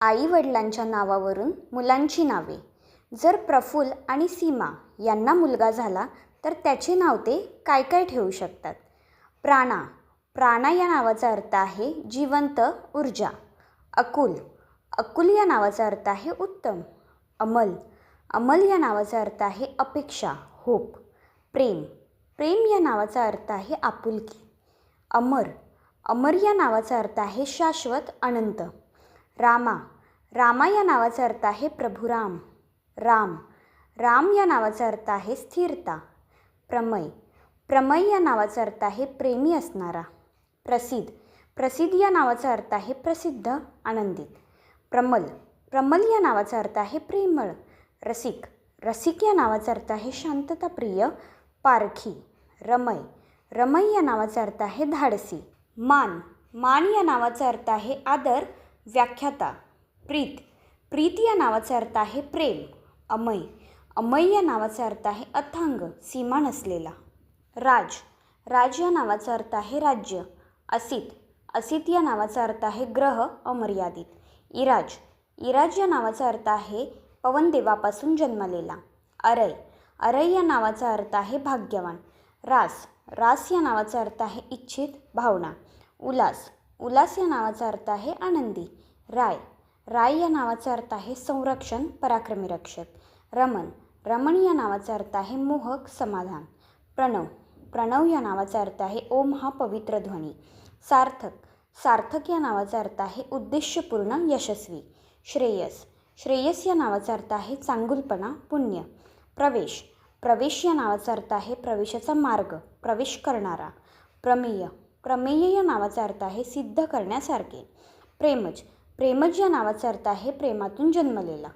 आई वडिलांच्या नावावरून मुलांची नावे. जर प्रफुल्ल आणि सीमा यांना मुलगा झाला तर त्याचे नाव ते काय काय ठेवू शकतात? प्राणा. प्राणा या नावाचा अर्थ आहे जिवंत ऊर्जा. अकुल. अकुल या नावाचा अर्थ आहे उत्तम. अमल. अमल या नावाचा अर्थ आहे अपेक्षा, होप. प्रेम. प्रेम या नावाचा अर्थ आहे आपुलकी. अमर. अमर या नावाचा अर्थ आहे शाश्वत, अनंत. रामा. रामा या नावाचा अर्थ आहे प्रभुराम. राम. राम या नावाचा अर्थ आहे स्थिरता. प्रमय. प्रमय या नावाचा अर्थ आहे प्रेमी असणारा. प्रसिद्ध. प्रसिद्ध या नावाचा अर्थ आहे प्रसिद्ध, आनंदित. प्रमल. प्रमल या नावाचा अर्थ आहे प्रेमळ. रसिक. रसिक या नावाचा अर्थ आहे शांतताप्रिय, पारखी. रमय. रमय या नावाचा अर्थ आहे धाडसी. मान. मान या नावाचा अर्थ आहे आदर, व्याख्याता. प्रीत. प्रीत या नावाचा अर्थ आहे प्रेम. अमय. अमय या नावाचा अर्थ आहे अथांग, सीमा नसलेला. राज. राज या नावाचा अर्थ आहे राज्य. असित. असित या नावाचा अर्थ आहे ग्रह, अमर्यादित. इराज. इराज या नावाचा अर्थ आहे पवनदेवापासून जन्मलेला. अरय. अरय या नावाचा अर्थ आहे भाग्यवान. रास. रास या नावाचा अर्थ आहे इच्छित, भावना. उल्हास. उल्हास या नावाचा अर्थ आहे आनंदी. राय. राय या नावाचा अर्थ आहे संरक्षण, पराक्रमी रक्षक. रमण. रमण या नावाचा अर्थ आहे मोहक, समाधान. प्रणव. प्रणव या नावाचा अर्थ आहे ओम हा पवित्र ध्वनी. सार्थक. सार्थक या नावाचा अर्थ आहे उद्देशपूर्ण, यशस्वी. श्रेयस. श्रेयस या नावाचा अर्थ आहे चांगुलपणा, पुण्य. प्रवेश. प्रवेश या नावाचा अर्थ आहे प्रवेशाचा मार्ग, प्रवेश करणारा. प्रमेय. प्रमेय या नावाचा अर्थ आहे सिद्ध करण्यासारखे. प्रेमज. प्रेमज या नावाचा अर्थ आहे प्रेमातून जन्मलेला.